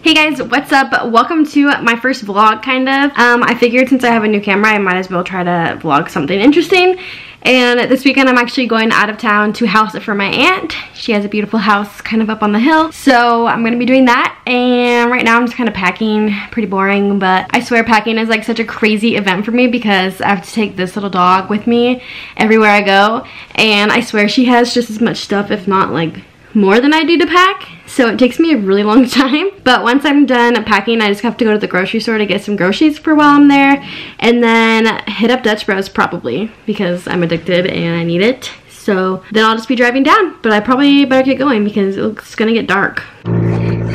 Hey guys, what's up? Welcome to my first vlog, kind of. I figured since I have a new camera, I might as well try to vlog something interesting. And this weekend I'm actually going out of town to house it for my aunt. She has a beautiful house kind of up on the hill. So I'm gonna be doing that. And right now I'm just kind of packing, pretty boring, but I swear packing is like such a crazy event for me because I have to take this little dog with me everywhere I go. And I swear she has just as much stuff, if not like more than I do to pack. So it takes me a really long time. But once I'm done packing, I just have to go to the grocery store to get some groceries for while I'm there. And then hit up Dutch Bros probably because I'm addicted and I need it. So then I'll just be driving down. But I probably better get going because it's gonna get dark.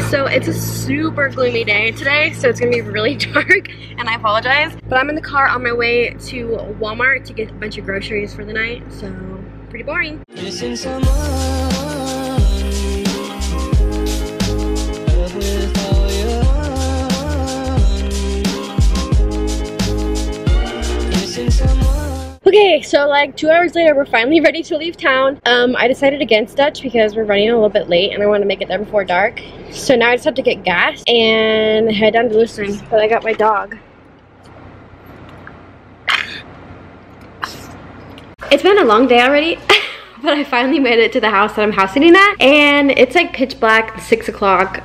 So it's a super gloomy day today, so it's gonna be really dark, and I apologize. But I'm in the car on my way to Walmart to get a bunch of groceries for the night, so pretty boring. Okay, so like 2 hours later, we're finally ready to leave town. I decided against Dutch because we're running a little bit late and I want to make it there before dark. So now I just have to get gas and head down to Lucerne. But I got my dog. It's been a long day already, but I finally made it to the house that I'm house sitting at. And it's like pitch black, 6 o'clock.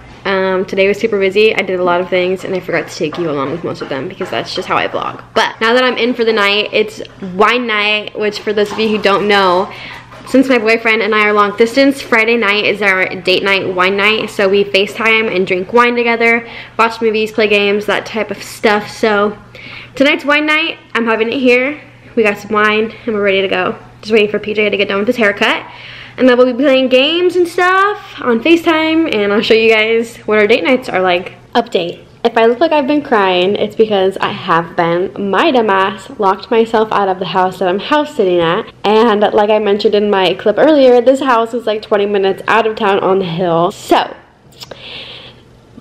Today was super busy. I did a lot of things and I forgot to take you along with most of them because that's just how I vlog. But now that I'm in for the night, it's wine night, which for those of you who don't know, since my boyfriend and I are long distance, Friday night is our date night, wine night. So we FaceTime and drink wine together, watch movies, play games, that type of stuff. So tonight's wine night. I'm having it here. We got some wine and we're ready to go. Just waiting for PJ to get done with his haircut. And then we'll be playing games and stuff on FaceTime, and I'll show you guys what our date nights are like. Update. If I look like I've been crying, it's because I have been. My dumbass locked myself out of the house that I'm house sitting at. And like I mentioned in my clip earlier, this house is like 20 minutes out of town on the hill. So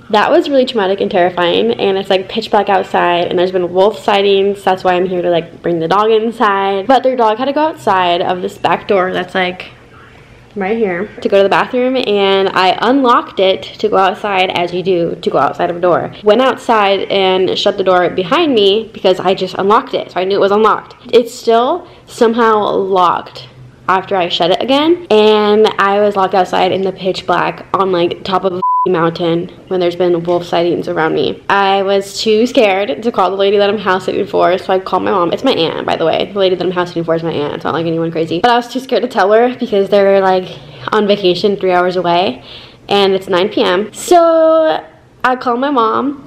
that was really traumatic and terrifying, and it's like pitch black outside, and there's been wolf sightings. That's why I'm here to like bring the dog inside. But their dog had to go outside of this back door that's like right here to go to the bathroom, and I unlocked it to go outside, as you do to go outside of a door. Went outside and shut the door behind me because I just unlocked it, so I knew it was unlocked. It's still somehow locked after I shut it again, and I was locked outside in the pitch black on like top of a mountain when there's been wolf sightings around me. I was too scared to call the lady that I'm house sitting for, so I called my mom. It's my aunt, by the way. The lady that I'm house sitting for is my aunt. It's not like anyone crazy. But I was too scared to tell her because they're like on vacation 3 hours away and it's 9 p.m. So I called my mom,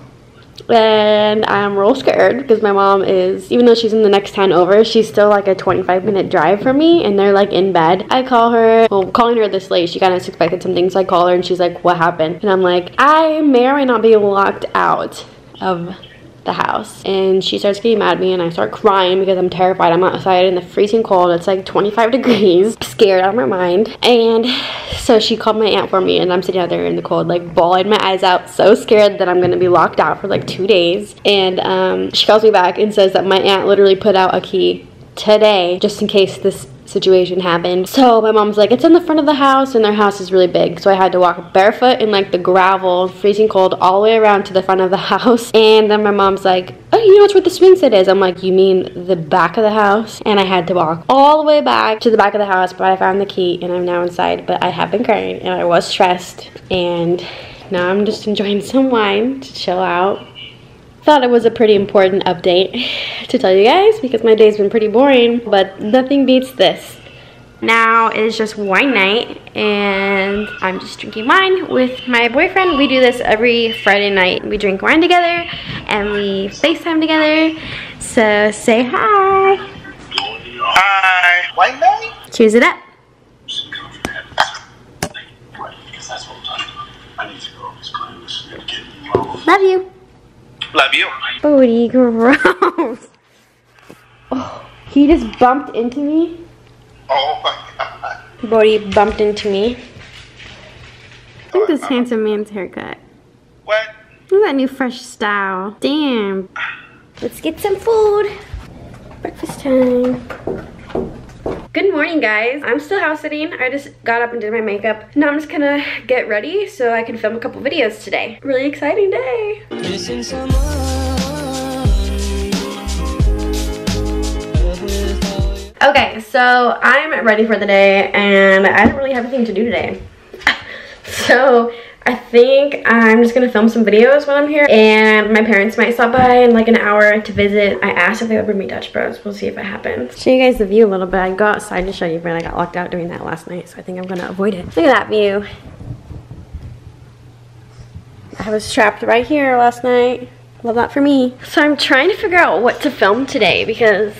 and I'm real scared because my mom is, even though she's in the next town over, she's still like a 25-minute drive from me, and they're like in bed. I call her, well, calling her this late, she kind of suspected something, so I call her and she's like, what happened? And I'm like, I may or may not be locked out of the house. And she starts getting mad at me, and I start crying because I'm terrified. I'm outside in the freezing cold. It's like 25 degrees, scared out of my mind. And so she called my aunt for me, and I'm sitting out there in the cold, like bawling my eyes out, so scared that I'm gonna be locked out for like 2 days. And she calls me back and says that my aunt literally put out a key today just in case this situation happened. So my mom's like, it's in the front of the house, and their house is really big, so I had to walk barefoot in like the gravel, freezing cold, all the way around to the front of the house. And then my mom's like, oh, you know, it's where the swing set is. I'm like, you mean the back of the house? And I had to walk all the way back to the back of the house, but I found the key and I'm now inside. But I have been crying and I was stressed, and now I'm just enjoying some wine to chill out. Thought it was a pretty important update to tell you guys because my day's been pretty boring, but nothing beats this. Now it is just wine night, and I'm just drinking wine with my boyfriend. We do this every Friday night. We drink wine together and we FaceTime together. So say hi. Hi. Wine night? Cheers it up. Love you. Love you. Bodie, gross. Oh, he just bumped into me. Oh my god. Bodie bumped into me. Look at this handsome man's haircut. What? Look at that new fresh style. Damn. Let's get some food. Breakfast time. Good morning, guys. I'm still house sitting. I just got up and did my makeup. Now I'm just gonna get ready so I can film a couple videos today. Really exciting day. Okay, so I'm ready for the day and I don't really have anything to do today. So I think I'm just gonna film some videos while I'm here, and my parents might stop by in like an hour to visit. I asked if they would bring me Dutch Bros. We'll see if it happens. Show you guys the view a little bit. I go outside to show you, but I got locked out doing that last night, so I think I'm gonna avoid it. Look at that view. I was trapped right here last night. Love that for me. So I'm trying to figure out what to film today because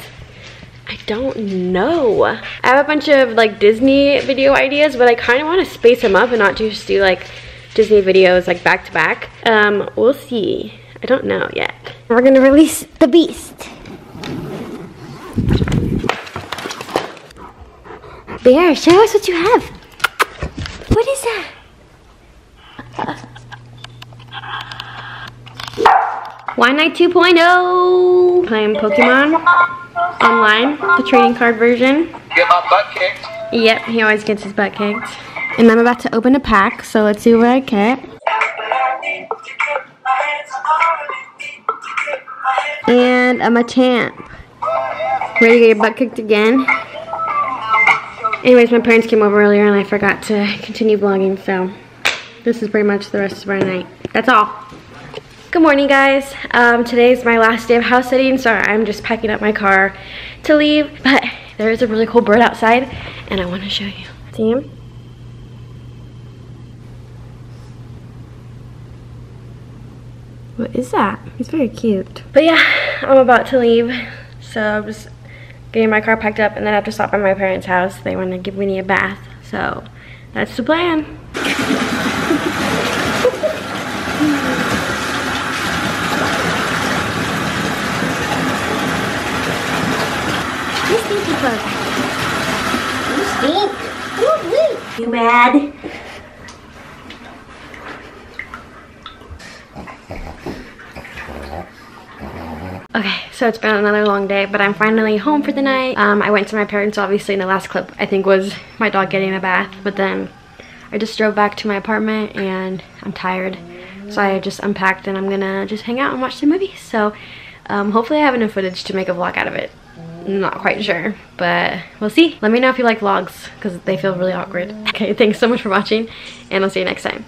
I don't know. I have a bunch of like Disney video ideas, but I kind of want to space them up and not just do like Disney videos like back to back. We'll see. I don't know yet. We're gonna release the beast. Bear, show us what you have. What is that? Wine Night 2.0. Playing Pokemon online, the trading card version. Get my butt kicked. Yep, he always gets his butt kicked. And I'm about to open a pack, so let's see what I get. And a Machamp. Ready to get your butt kicked again? Anyways, my parents came over earlier and I forgot to continue vlogging, so this is pretty much the rest of our night. That's all. Good morning, guys. Today's my last day of house sitting, so I'm just packing up my car to leave, but there is a really cool bird outside and I want to show you. See him? What is that? He's very cute. But yeah, I'm about to leave, so I'm just getting my car packed up and then I have to stop by my parents' house. They want to give me a bath, so that's the plan. You stinky bug. You stink. Woo-wee. You mad? Okay, so it's been another long day, but I'm finally home for the night. I went to my parents, obviously, in the last clip, I think, was my dog getting a bath, but then I just drove back to my apartment and I'm tired. So I just unpacked and I'm gonna just hang out and watch the movie. So hopefully I have enough footage to make a vlog out of it. I'm not quite sure, but we'll see. Let me know if you like vlogs, because they feel really awkward. Okay, thanks so much for watching, and I'll see you next time.